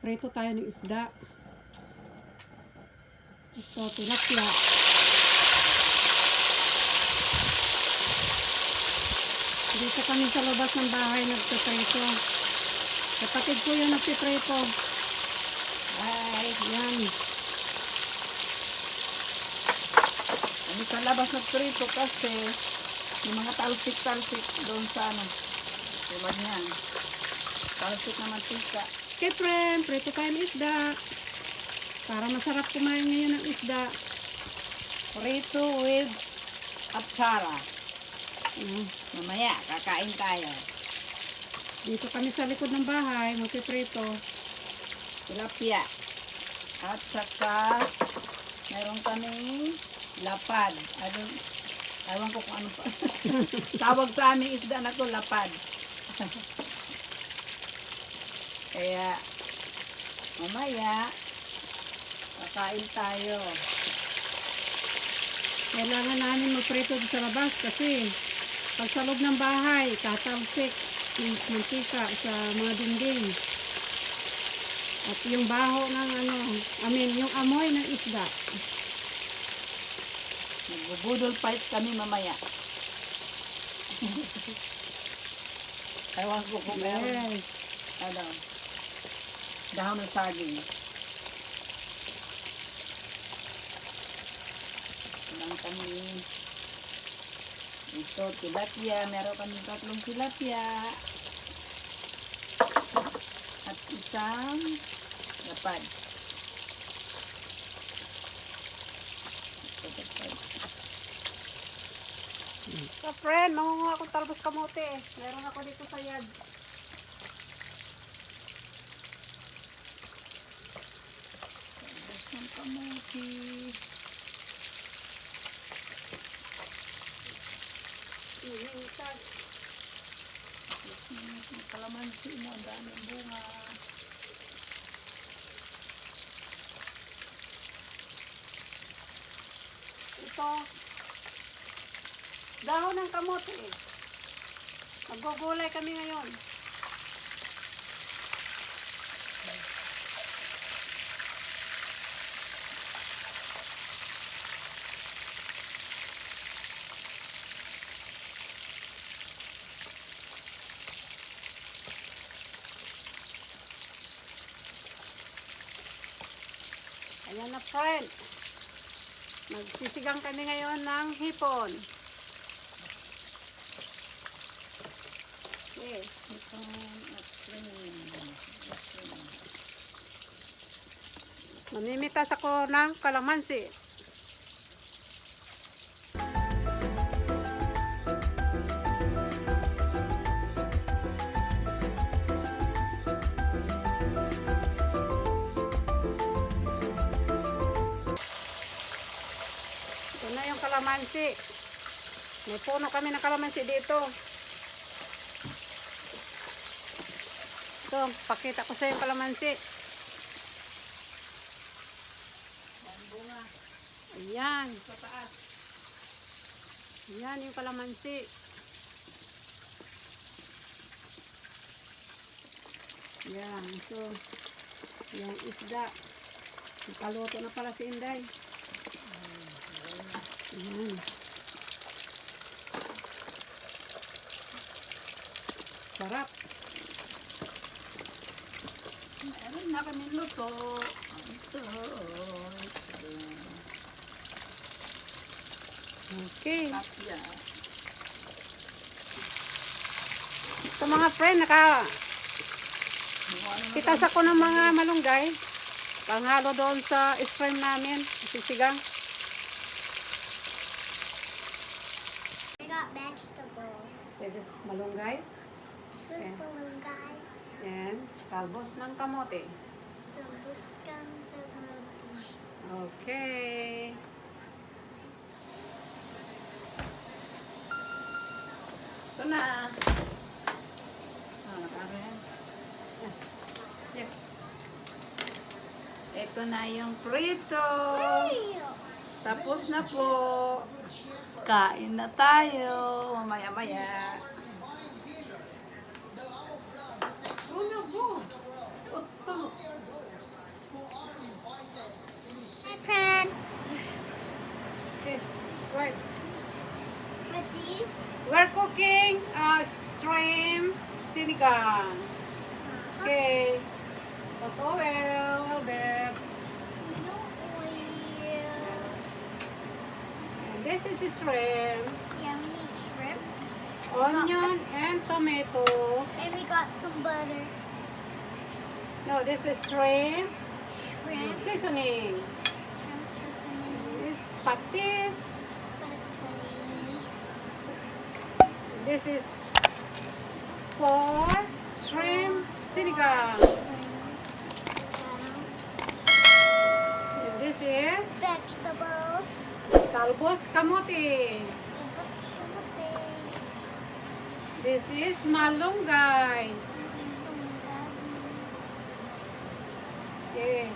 Prito tayo ng isda. Ito, tilapia. Dito kami sa labas ng bahay nagpiprito. Kapatid ko yung nagpiprito. Ay, yan. Kami sa labas nagprito kasi yung mga talsik-talsik doon sa ano. Tulad niyan. Talsik na mantika. Okay, friend, prito tayo ng isda. Para masarap kumain ngayon ng isda. Prito with atsara. Mm. Mamaya, kakain tayo. Dito kami sa likod ng bahay, magpiprito. Tilapia. At saka, meron kaming lapad. Ewan ko kung ano pa. Tawag sa aming isda na to, lapad. Kaya, mamaya, kakain tayo. Kailangan namin magprito sa labas kasi pag sa loob ng bahay, tatalsik yung mantika sa mga dingding. At yung baho ng yung amoy ng isda. Nagbubudol fight kami mamaya. Ewan ko kung meron. Yes. Ano, dahon ng saging. Lang kami. Ito, tilapia. Meron kami 3 tilapia. At isang lapad. So friend, mangunguha akong talbos kamote. Meron ako dito sa yard. Isang kamuti. Ihintas. May kalamansi mo. Ang daming bunga. Ito. Dahon ng kamote. Maggugulay kami ngayon. Ayan na friend. Magsisigang kami ngayon ng hipon. Okay. Mamimitas ako ng kalamansi. Ito na yung kalamansi. May puno kami ng kalamansi dito. Ito, pakita ko sa yung kalamansi. Bunga. Ayan. Sa taas. Ayan yung kalamansi. Ayan. So, yung isda. Nakaluto na pala si Inday. Ayan. Sarap. Meron na kami luto. Ito. Okay. Tilapia. So mga friend, pitas ako ng mga malunggay. Panghalo doon sa stream namin. Sisigang. I got vegetables. Pwede malunggay. Soup malunggay. Yan. Talbos ng kamote. Talbos kang kamote. Okay. Ito na. Nakakain. Yeah. Ito na yung prito. Hey! Tapos na po. Kain na tayo. Mamaya-maya. Oh, no, go. shrimp sinigang. Okay. Hot oil, Albert. No oil. And this is shrimp, Yeah, we need shrimp. onion, and tomato. And we got some butter. No, this is shrimp Shrimp. seasoning. Shrimp seasoning. This patis. Patties. This is for shrimp sinigang. And this is Vegetables. talbos kamote. This is malunggay. Okay.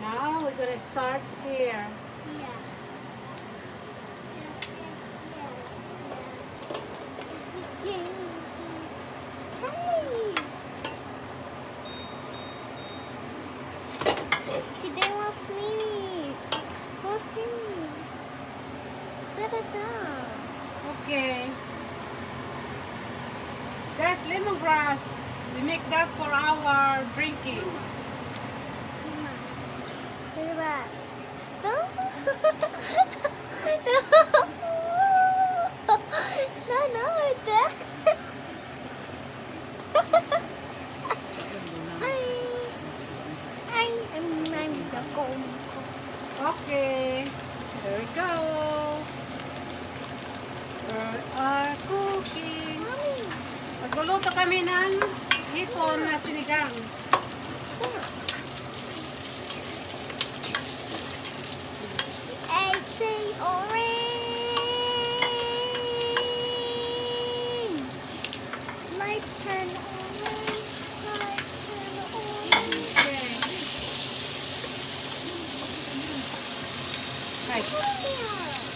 Now we're gonna start here. Today was me. What's me? Sit it down. Okay. That's lemongrass. We make that for our drinking. Look at that. No, no, Dad. I'm the gold. Okay. There we go. We are cooking. Magluluto kami ng hipon na sinigang. It's orange. Lights turn orange. Lights turn orange. Okay. Right.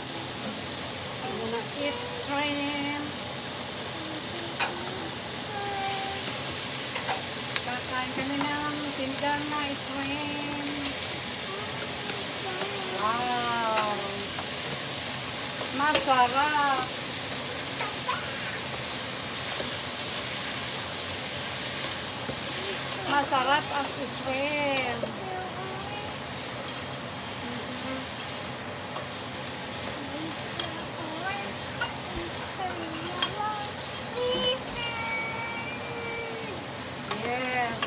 I'm gonna eat shrimp. Kakain kami ng sinigang na shrimp. Wow! Masarap! Masarap ang shrimp. Yes.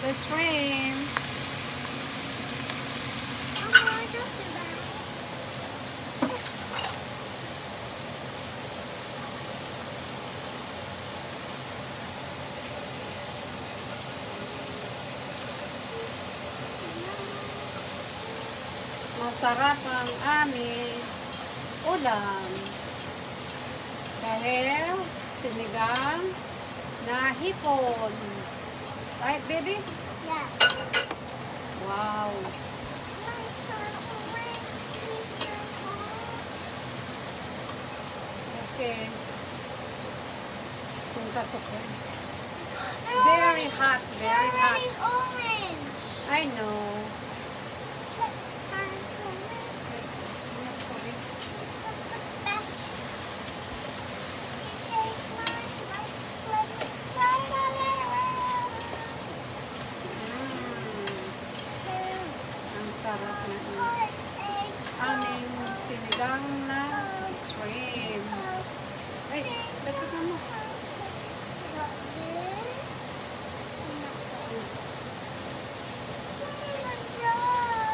There's the shrimp. Masarap ang aming ulam. Dahil sinigang na hipon. Right, baby? Yeah. Wow. Okay. Don't touch it. Very hot, very hot. Orange. I know. Let's turn orange. What's the best? Take my rice, let it slide on it. Ang sarap na Heart eggs. aming sinigang na shrimp. Ay, dapat mo. Got this.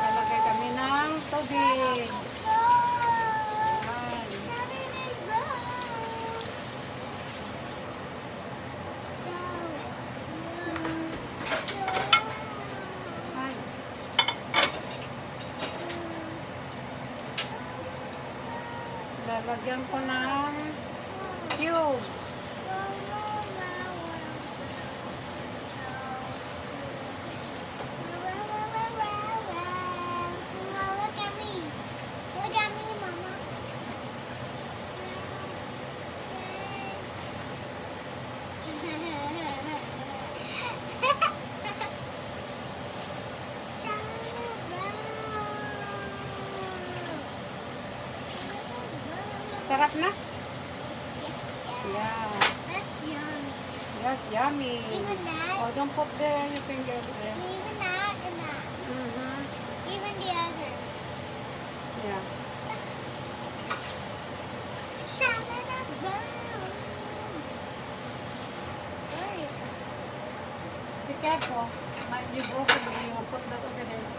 Lalagay kami ng tubig. Yan. Ay. Lalagyan ko ng cube. Look at me. Look at me, Mama. Sarap na? Yeah. Yeah. That's yummy. Yes, yummy. Even that. Oh, don't put your finger there. Even that and that. Mm-hmm. Even the other. Yeah. Sorry. Be careful. You broke it when you put that over there.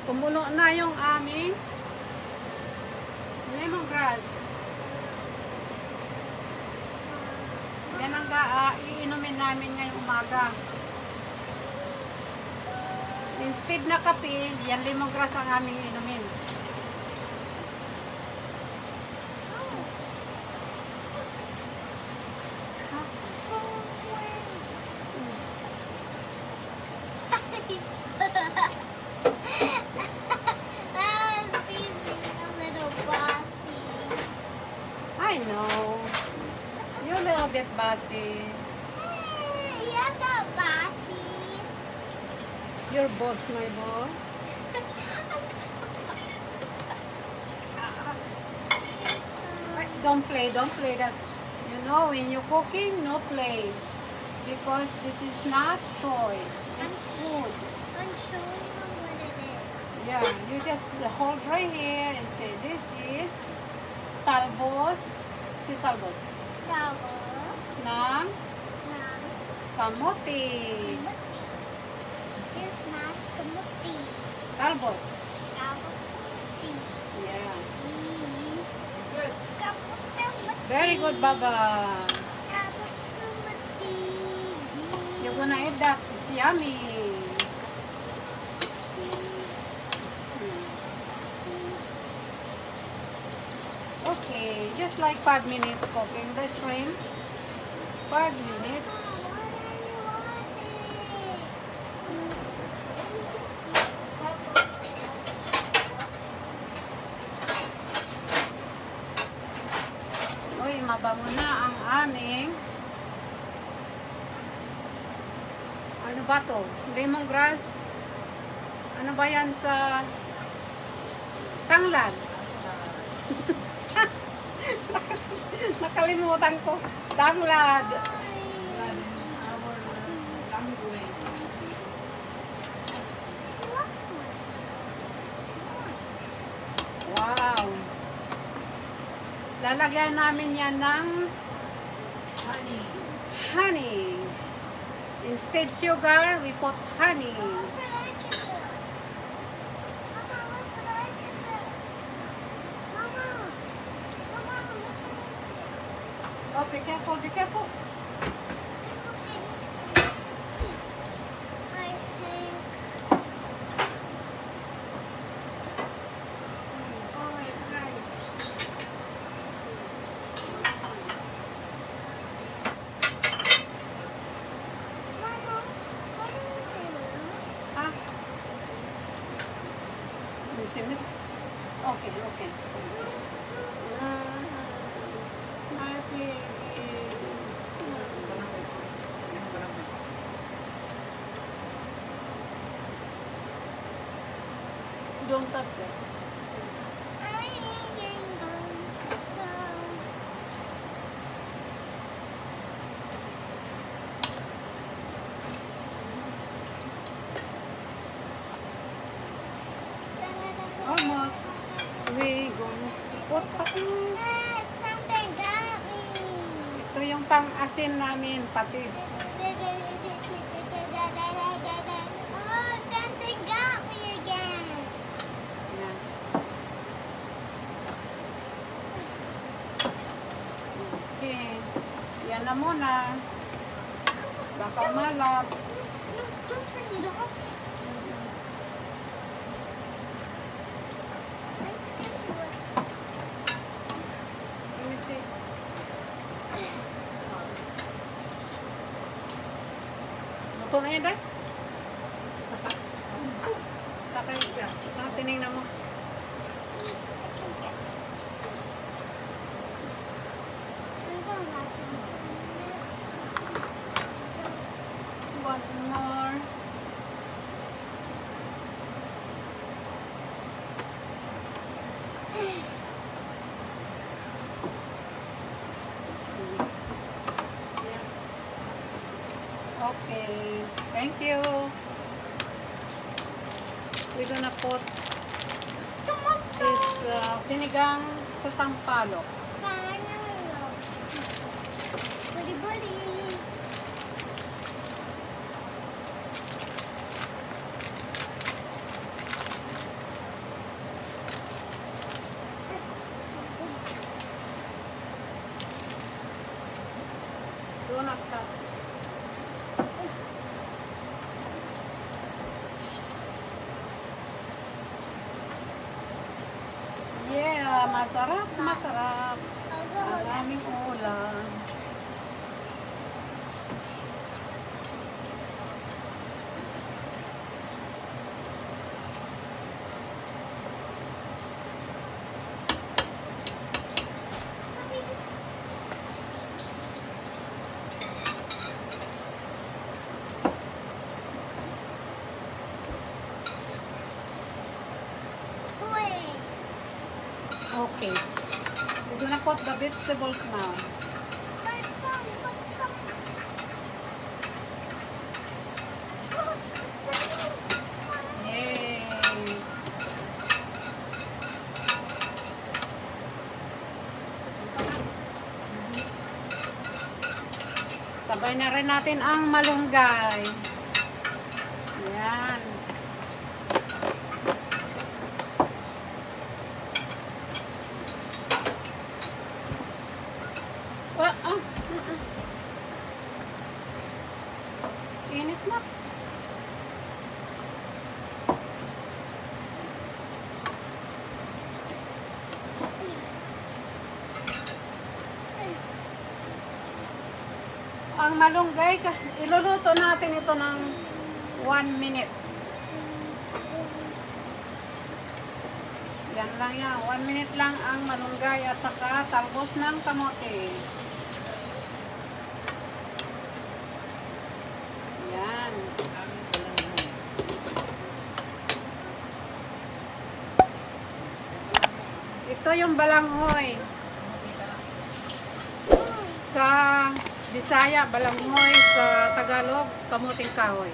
Kumulo na yung aming lemongrass. Yan ang iinumin namin ngayong umaga. Instead na kape, yan lemongrass ang aming inumin. That was being a little bossy. I know. You're a little bit bossy. Hey, you're not bossy. Your boss, my boss. Don't play that. You know, when you're cooking, no play. Because this is not toy. It's food. I'm showing them what it is. Yeah, you just hold right here and say, this is talbos. Si talbos. Doubles. Ng kamote. Here's mashed kamuti. Talbos. Doubles kamuti. Yeah. Good. Kamuti. Very good, Baba. Doubles kamuti. You're gonna eat that. It's yummy. Okay, just like 5 minutes cooking the shrimp. 5 minutes. Uy, mabango na ang aming ano ba to? Lemongrass. Ano ba yan sa tanglad? Nakalimutan ko. Tanglad. Our language. Wow. Lalagyan namin yan ng Honey. honey. Instead sugar, we put honey. Oh, be careful, be careful. I think. Oh my God. Mama, what are you doing? Ah. Miss. Okay, okay. My baby. Don't touch that. I ain't gonna go. Almost. We going to put patis. Something got me. Ito yung pang-asin namin, patis. Oh, something got me again. Yan. Okay. Yan na na muna. Baka malap. No, don't turn it off. Like this one. Let me see. Luto na yan, Day? Tapos, saan tinignan mo? I'm gonna last One more. Okay, thank you. We're gonna put this sinigang sa sampalok. Buddy, buddy. Do not touch. Yeah, masarap, masarap. I'll go Ang hold that. aming ulam. Wait. Okay. We're gonna put the vegetables now. Yay! Sabay na rin natin ang malunggay. Yan. Init na. Ang malunggay, iluluto natin ito ng 1 minute. Yan lang yan. 1 minute lang ang malunggay at saka talbos ng kamote. Yan. Ito yung balanghoy. Sa Bisaya, balanghoy. Sa Tagalog, kamuting kahoy.